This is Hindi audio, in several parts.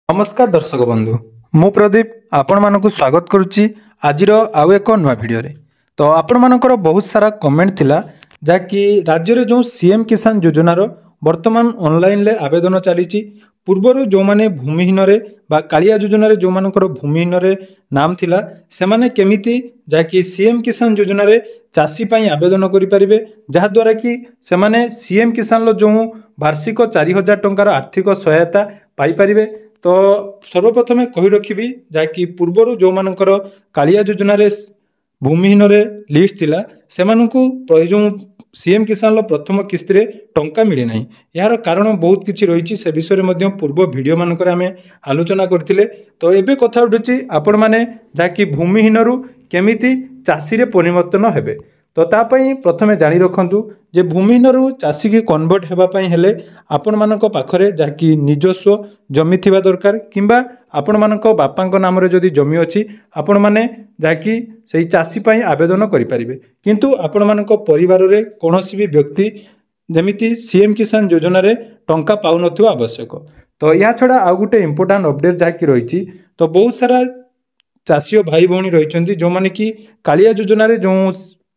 नमस्कार दर्शक बंधु मु प्रदीप आपण मानकु स्वागत करुच्ची आज आउ एक नुआ भिडियो तो आपण मानकर बहुत सारा कमेंट थिला जाकि राज्य रे जो सीएम किसान योजनार वर्तमान ऑनलाइन ले आवेदन चली पूर्वर जो माने भूमिहीन रे बा कालिया योजना रे जो मानकर भूमिहीन रे नाम थिला से माने केमिति जाकि सीएम किसान योजना रे चाषी पाई आवेदन करि परिबे जहा द्वारा कि से माने सीएम किसान लो जो वार्षिक 4000 टंकार आर्थिक सहायता पाई परिबे। तो सर्वप्रथमे कहि रखिबी जाकि पूर्वर जो मानकर कालिया योजना रे भूमिहीन रे लिस्ट थिला से मानकु जो सीएम किसान लो प्रथम किस्ती रे टंका मिले नाही यार कारण बहुत किछि रहिछि से विषय मध्ये पूर्व वीडियो मानकर आमे आलोचना करथिले। तो एबे कथा उठुछि आपण माने जाकि भूमिहीन रु केमिति चाषी रे परिवर्तन हेबे। तो तापई प्रथमे जानी रखंतु जे भूमिहीन रु चाषी की कन्वर्ट हेबा पई हेले आपण मानक पाखरे जाकि निजस्व जमी थिबा दरकार किंबा आपण मानक बापांक नाम रे जदि जमी अछि आपण माने जाकि सेही चाषी पई आवेदन करि परिबे। किंतु आपण मानक परिवार रे कोनोसी भी व्यक्ति जेमिति सीएम किसान योजना रे टंका पाउ नथु आवश्यक। तो या छडा आ गुटे इंपोर्टेंट अपडेट जाकि रहिछि तो बहुत सारा चाषी भाई भौणी रहिछन्ती जो माने कि कालिया योजना रे जो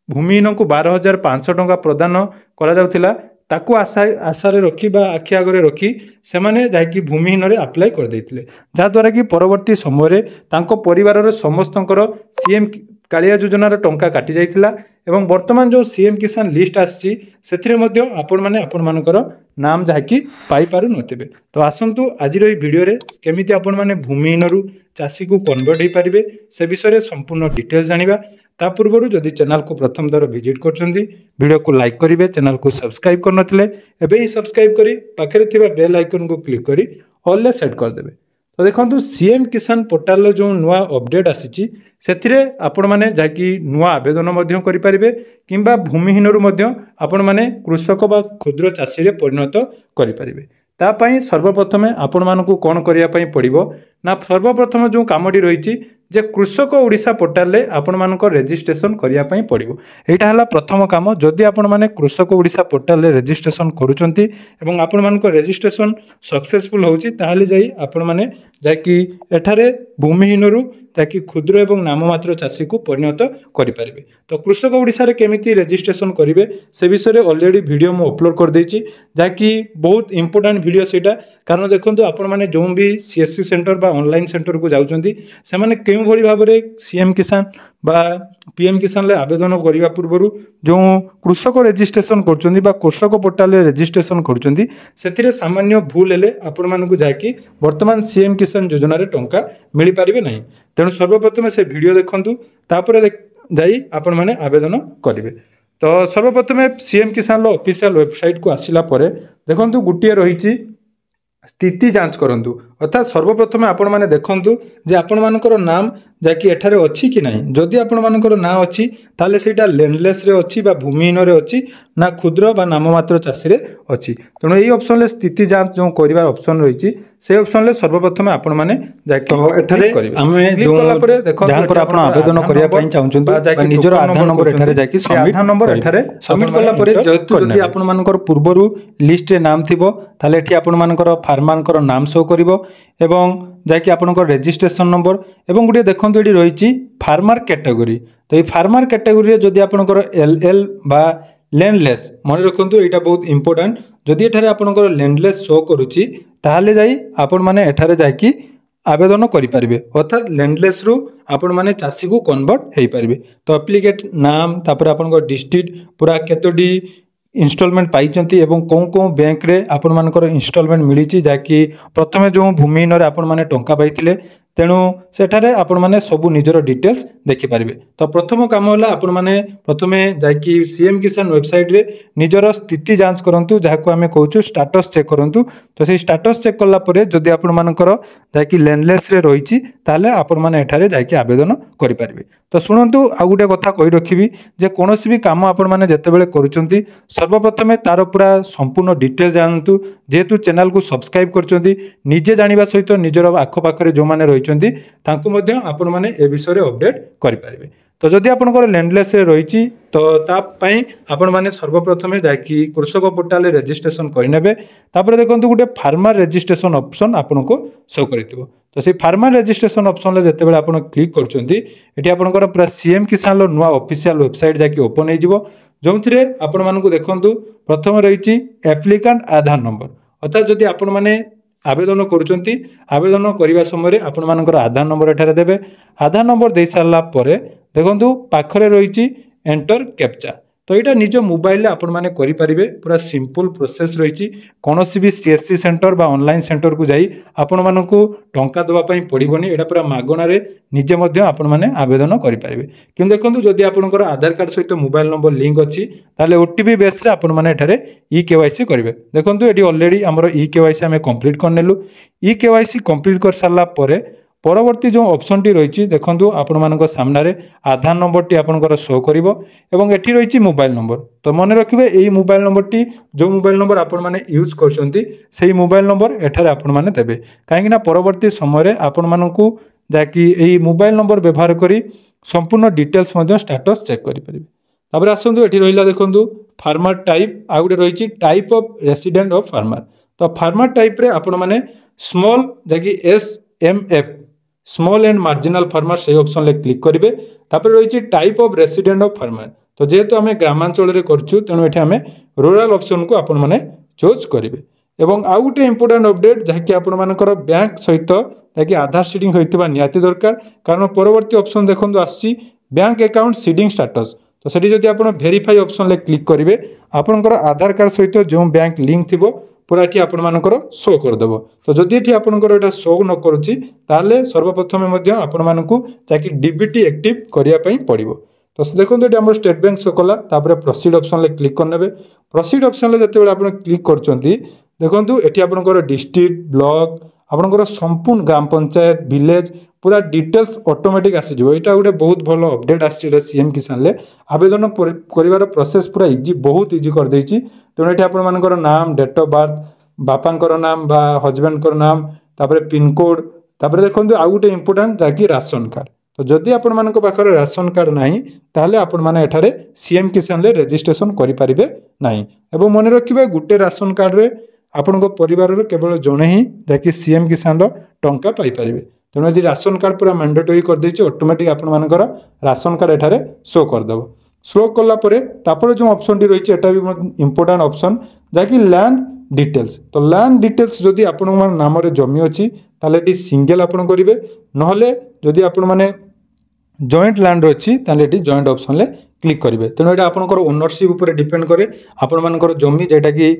भूमिहीन को 12,500 टंका प्रदान करा जाउथिला ताकू आशा रखी बा आखि आगे रखी से माने जाकि भूमिहीन रे अप्लाई कर देथिले जा द्वारा कि परवर्ती समय रे तांको परिवार रे समस्तंकर सीएम कालिया योजना रे टंका काटी जाइथिला एवं वर्तमान जो सीएम किसान लिस्ट आछि सेथिरे मध्ये आपण माने आपण मानकर नाम जाकि पाई पारु नथिबे। तो आसंतु आज रो वीडियो रे केमिति आपण माने भूमिहीन रु चाषी को कन्वर्ट होई परिबे से विषय रे संपूर्ण डिटेल्स जानिबा। ता पूर्व जदि चैनल को प्रथम दर विजिट करछन्ती वीडियो को लाइक करिवे चैनल को सब्सक्राइब करनथिले एबे ही सब्सक्राइब करी पाखरे थिबा बेल आइकन को क्लिक करी ऑल ले सेट कर देबे। तो देखंतु सीएम किसान पोर्टल लो जो नुआ अपडेट आसीची सेथिरे आपण माने जाकि नुआ आवेदन मध्य करि परिबे किंबा भूमिहीन रु मध्य आपण माने कृषक बा क्षुद्र चाषी रे परिणत करि परिबे। ता पई सर्वप्रथमे आपण मानकु कोन करिया पई पड़िबो ना सर्वप्रथम जो कामडी रहिछि जे कृषक ओडिशा पोर्टल ले आपण मानको रजिस्ट्रेशन करिया पई पड़िबो। एटा हला प्रथम काम जदि आपण माने कृषक ओडिशा पोर्टल ले रजिस्ट्रेशन करूचंती एवं आपण मानको रजिस्ट्रेशन सक्सेसफुल होउची ताहाले जाई आपण माने जाकि एठारे भूमिहीन रु ताकि क्षुद्र एवं नाममात्र चाषी को परिणत करि परिबे। तो कृषक ओडिशा रे केमिति रजिस्ट्रेशन करिवे से विषय रे ऑलरेडी वीडियो मु अपलोड कर देछि जाकि बहुत इंपोर्टेंट वीडियो सेटा कारण देखंतु आपण माने जो भी सीएससी सेंटर बा ऑनलाइन सेंटर को जाउचंती से माने केउ भली भाबरे सीएम किसान बा पीएम किसान ले आवेदन करिवा पूर्वरु जो कृषक रजिस्ट्रेशन करचंदी बा कृषक पोर्टल ले रजिस्ट्रेशन करचंदी सेथिरे सामान्य भूल हेले आपण मानकु जाकि वर्तमान सीएम किसान योजना रे टंका मिली परिबे नाही। तेणु सर्वप्रथम से वीडियो देखंतु तापर जाई आपण माने आवेदन करिवे। तो सर्वप्रथम सीएम किसान लो ऑफिशियल वेबसाइट को आसिला परे देखंतु गुटिए रहिछि स्थिति जांच करंतु अर्थात सर्वप्रथम आपण माने देखंतु जे आपण मानकर नाम जाकि एठारे अछि कि नाही जदि आपण मानकर ना अछि ताले सेटा लैंडलेस रे अछि बा भूमिहीन रे अछि ना क्षुद्र बा नाममात्र चाषी रे अछि। तेणु एई ऑप्शन ले स्थिति जांच जो करिवार ऑप्शन रहिछि से ऑप्शन ले सर्वप्रथम आपण माने जाकि तो एठारे आमे जो जहां पर आपण आवेदन करिया पई चाहुचंतु बा निजर आधार नंबर एठारे जाकि सबमिट आधार नंबर एठारे सबमिट कला परे जदि आपण मानकर पूर्वरु लिस्ट रे नाम थिबो ताले एठी आपण मानकर फार्मरकर नाम शो करिवो एवं जाकि आपनकर रजिस्ट्रेशन नंबर एवं गुटे देखंतु एठी रहिछि फार्मर कैटेगरी। तो ये फार्मर कैटेगरी रे जदि आपनकर एलएल बा लैंडलेस मन रखंतु एटा बहुत इंपोर्टेंट जदि एठारे आपनकर लैंडलेस शो करूछि ताहाले जाई आपण माने एठारे जाकि आवेदन करि परिबे अर्थात लैंडलेस रु आपण माने चाषी को कन्वर्ट हेई परिबे। तो एप्लिकेट नाम तापर आपनकर डिस्ट्रिक्ट पूरा केतोडी इन्स्टॉलमेंट पाइचंती एवं कौन कौन बैंक रे आपण मानकर इन्स्टॉलमेंट मिली जाकि प्रथमे जो भूमिहीन रे आपण माने टंका पाइथिले तेणु सेठारे आपण माने सबु निजर डिटेल्स देखि परिबे। तो प्रथम काम होला आपण माने प्रथमे जाकि सीएम किसान वेबसाइट रे निजर स्थिति जांच करंतु जाको हमें कहूछु स्टेटस चेक करंतु। तो से स्टेटस चेक कला परे जदि आपण मानकर जाकि लैंडलेस रे रहिछि ताले आपण माने एठारे जाकि आवेदन करि परिबे। तो सुनंतु आ गुटे कथा कहि रखिबी जे कोनोसी भी काम आपण माने जतेबेले करूचंती सर्वप्रथमे तार पूरा संपूर्ण डिटेल जानतु जेतु चैनल को सब्सक्राइब करचंती निजे जानिबा सहित निजर आखो पाखरे जो माने रहिचंती तांको मध्ये आपण माने ए विषय रे अपडेट करि परिबे। तो जदि आपंकर लैंडलेस रही तो तापाई आपण मैंने सर्वप्रथमे जाकि कृषक पोर्टाल रेजिस्ट्रेशन करेंगे तापर देखो गोटे फार्मर रेजिस्ट्रेशन ऑप्शन आपन को शो कर तो से फार्मर रेजिस्ट्रेशन ऑप्शन जिते बड़े आप क्लिक करते आपंकर पूरा सीएम किसान नुआ ऑफिशियल वेबसाइट जाकि ओपन हो जो थे आपण मानक देखूँ प्रथम रही एप्लिकांट आधार नंबर अर्थात जदि आपण मैंने आवेदन करुँच आवेदन करने समय आपण मानकर आधार नंबर एठारे देबे आधार नंबर दे सारा पर देखो पाखरे रही एंटर कैप्चा तो यहाँ निज मोबाइल आपण मैंने करेंगे पूरा सिंपल प्रोसेस रही कौन भी सीएससी सेंटर बा ऑनलाइन सेंटर को जाई आपण मानक टंका देवाई पड़ोनी यहाँ पूरा मागणारे निजे आपण मैंने आवेदन करेंगे कि देखो जदि आपंकर आधार कार्ड सहित मोबाइल नंबर लिंक अच्छी ताले ओटीपी बेस आपण मैंने केवाईसी करेंगे देखो ये ऑलरेडी आमर केवाईसी आम कंप्लीट करनेलु केवाईसी कंप्लीट कर सारा परवर्ती जो ऑप्शन टी रही देखो आपण मान सामने आधार नंबर टी आपंकर शो करिवो एवं एठी रही मोबाइल नंबर तो मन रखिए यही मोबाइल नंबर टी जो मोबाइल नंबर आपण मैंने यूज कर मोबाइल नंबर एठारे आपण मैंने देबे कहीं परवर्ती समय आपण मानकू जाकि यही मोबाइल नंबर व्यवहार करी संपूर्ण डिटेल्स स्टेटस चेक करें आसतु ये रहा देखो फार्मर टाइप आ गए रही type of resident of farmer तो फार्मर टाइप रे आपण मैंने स्मॉल जाकि SMF small and marginal farmer से ऑप्शन ले क्लिक करेंगे तापर रही type of resident of farmer तो जेहेतु आम ग्रामांचल करूँ तेणु ये आम रूराल ऑप्शन को आपण मैंने चूज करेंगे एवं आउ गोटे इंपोर्टेंट अपडेट जहाँकि आपर बैंक सहित जहाँकि आधार सीडिंग होता निहाती दरकार कारण परवर्ती ऑप्शन देखो आसी बैंक अकाउंट सीडिंग स्टेटस तो सेठी जदि आप वेरीफाई ऑप्शन ले क्लिक करेंगे आपंकर आधार कार्ड सहित जो बैंक लिंक थी पूरा ये आपंकर शो करदेव तो जदि ये आपंकर यहाँ शो न करुच्ची सर्वप्रथम आपण मानक जाकि डीबीटी एक्टिव करने पड़ो तो देखो ये आम स्टेट बैंक शो कला प्रोसीड ऑप्शन ले क्लिक करने प्रोसीड ऑप्शन जिते आप क्लिक कर देखो ये आपंकर डिस्ट्रिक्ट ब्लॉक आपंकर संपूर्ण ग्राम पंचायत विलेज पूरा डिटेल्स ऑटोमेटिक आसीज यहाँ गोटे बहुत भल अपडेट आसी सीएम किसान आवेदन कर प्रोसेस पूरा इजी बहुत इजी कर देछि तेणु ये आपर नाम डेट ऑफ बर्थ बापांकर नाम बा हजबैंड नाम तापर पिनकोड तापर देखो आउ गोटे इंपोर्टेंट जहाँकि राशन कार्ड तो जदि आपण मानक पाखरे राशन कार्ड नाही ताहले आपण माने एठारे सीएम किसान ले रजिस्ट्रेशन करि परिबे नाही एवं मन रखिबे गुटे राशन कार्ड रे आपनको परिवार रो केवल जणे ही जहाँकि सीएम किसान रो टंका पाई परिबे तेणु यदि राशन कार्ड पूरा मैंडेटरी कर देछि ऑटोमेटिक आपण मानकर राशन कार्ड एठारे शो कर देबो शो कला परे तापर जो ऑप्शन टी रही एटा भी इंपोर्टेंट ऑप्शन जहाँकि लैंड डिटेल्स तो लैंड डिटेल्स जदि आपण नाम रे जमी अछि ताले टी सिंगल आपण करिवे नहले जदि आपण माने जॉइंट लैंड अच्छी ताले टी जॉइंट ऑप्शन ले क्लिक करेंगे तेणु यहाँ आपंकर ओनरशिप उपर डिपेंड करे आपण मानकर जमी जेटा कि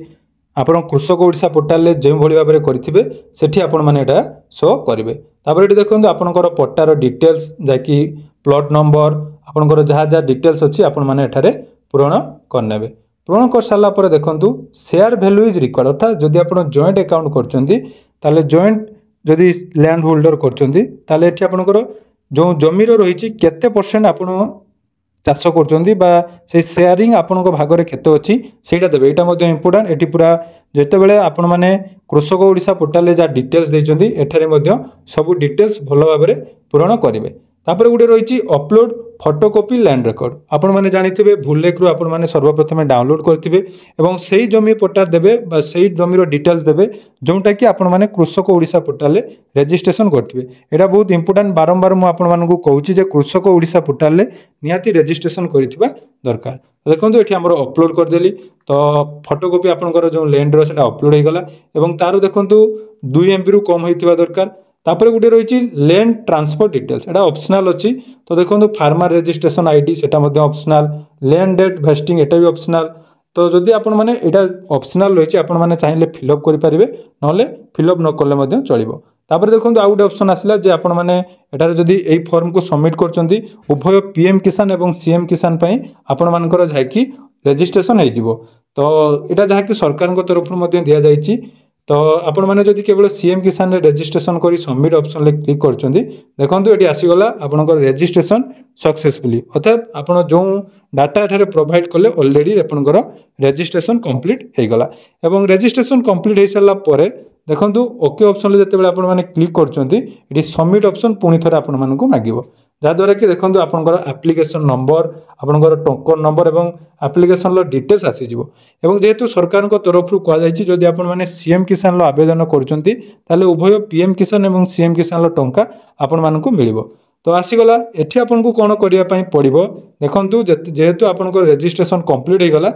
आपण कृषक ओडिशा पोर्टाल जो भाई भाव में करेंगे सेठी आपण माने एटा शो करेंगे तापर ये देखो आपंकर पट्टार डिटेल्स जहाँकि प्लॉट नंबर आपंकर जहाँ जहाँ डिटेल्स अच्छी आपण माने एठारे पूरण करने पूरण कर सारा पर देखो शेयर वैल्यू इज रिक्वायर्ड अर्थात जदि आप जॉइंट अकाउंट कर जॉइंट जदि लैंड होल्डर कर जो जमीर रही केते परसेंट आप चाष कर शेयरिंग आपण भाग में केते अच्छी से देवे यहाँ इंपोर्टाट ये पूरा जिते बड़े आपण मैंने कृषक ओडिशा पोर्टाल जहाँ डिटेल्स देते एठारे सब डिटेल्स भल भाव में पूरण करेंगे तापर गोटे रही अपलोड फोटोकॉपी लैंड रेकर्ड आपण मैंने जानिथिबे भूलेकरू आपण मैंने सर्वप्रथम डाउनलोड करथिबे एवं सेही जमी पट्टा देबे बा सेही जमीर डिटेल्स देबे जोंटा कि आपण मैंने कृषक ओडिशा पोर्टाल रजिस्ट्रेशन करथिबे एटा बहुत इंपोर्टेंट बारंबार मु आपण मानकू कहूची जे कृषक ओडिशा पोर्टाल निहाती रजिस्ट्रेशन करिथिबा दरकार देखो ये हमर अपलोड कर देली तो फोटोकॉपी आपनकर जो लैंड रो सेटा अपलोड हो गला एवं तारो देखो 2 MB रु कम होइथिबा दरकार तापर गोटे रही लैंड ट्रांसफर डिटेल्स एटा ऑप्शनल अच्छी तो देखो फार्मर रजिस्ट्रेशन आईडी सेटा ऑप्शनल लैंड डेट वेस्टिंग एटा भी ऑप्शनल तो जदि आपण माने एटा ऑप्शनल रही आपण माने चाहिए फिलअप करि परिबे नले फिलअप न कले चलिबो तापर देखो आउ गोटे ऑप्शन आसला जे आपण माने एटारे जदि एई फॉर्म को सबमिट करचंदी उभय पीएम किसान एवं सीएम किसान पई आपण मानकर जाकी रजिस्ट्रेशन हो जिवो तो एटा जाकी सरकार तरफ दिया जायछि तो आपण मैंने जदि केवल सीएम किसान रजिस्ट्रेशन करी सबमिट ऑप्शन ले क्लिक करछंदी देखंतु एटी आसीगला आपनकर रजिस्ट्रेशन सक्सेसफुली अर्थात आपण जो डाटा एठारे प्रोवाइड कले ऑलरेडी आपनकर रजिस्ट्रेशन कंप्लीट हो गला एवं रजिस्ट्रेशन कंप्लीट हो सारा पर देखंतु ओके ऑप्शन ले जते बेले आपण माने क्लिक करछंदी एटी सबमिट ऑप्शन पुनी थरे आपण मानकू मागिवो जहाँद्वारा कि देखो आपंकर एप्लिकेशन नंबर आपंकर टोकन नंबर और एप्लिकेशन डिटेल्स आसीज एवं जेहेतु सरकार तरफ कहुई जदि आपने सीएम किसान आवेदन करें उभय पीएम किसान और सीएम किसान टंका आपण मानक मिल तो आसीगला एठी आपको कौन करने पड़ो देखु जेहेतु आपंकर रेजिस्ट्रेशन कंप्लीट हो गला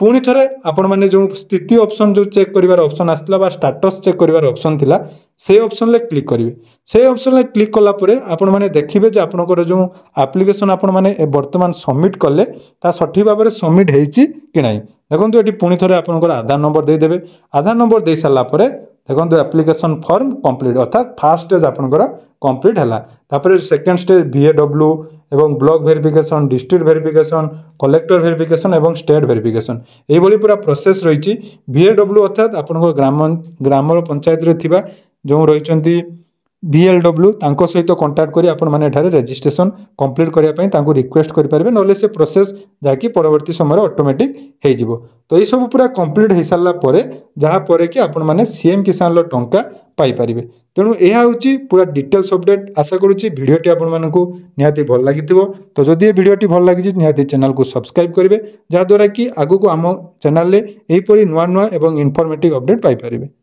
पुणी थे आपण मैंने जो स्थिति ऑप्शन जो चेक कर ऑप्शन आसला स्टेटस चेक कर ऑप्शन थिला से ऑप्शन ले क्लिक करेंगे से ऑप्शन ले क्लिक कला परे आपण मैंने देखिए जे आपनकर जो एप्लिकेशन आपण मैंने वर्तमान सबमिट कले ता सठिक भाव में सबमिट होइछि कि नहीं देखो ये पुणी थे आपनकर आधार नंबर देदेवे आधार नंबर दे सारा पर देखो एप्लिकेशन फॉर्म कंप्लीट अर्थात फर्स्ट स्टेज आपनकर कंप्लीट है सेकेंड स्टेज VAW एवं block verification district verification collector verification एवं स्टेट वेरिफिकेशन यही पूरा प्रोसेस रही VAW अर्थात आपन ग्राम पंचायत रे थिबा जो रही BLW तांको सहित कंटाक्ट करी आपण माने एठारे रजिस्ट्रेशन कंप्लीट करिया पई तांको रिक्वेस्ट करि परिबे नले से प्रोसेस जाकी परवर्ती समय ऑटोमेटिक हे जिवो तो ये सब पूरा कंप्लीट हे सारला परे जहाँ परे कि आपण माने सीएम किसान लो टंका पाई परिबे तेणु यह हूँ पूरा डिटेल्स अपडेट आशा करुच्ची भिडियोटी आपण मानकु निहाती भल लागिथिबो तो जदि ये भिडियोटी भल लागिछि निहाती चैनल को सब्सक्राइब करिवे जहाँ द्वारा कि आगु को आम चैनल ले एहीपरि नुआ नुआ एवं इनफॉर्मेटिव अपडेट पाई परिबे।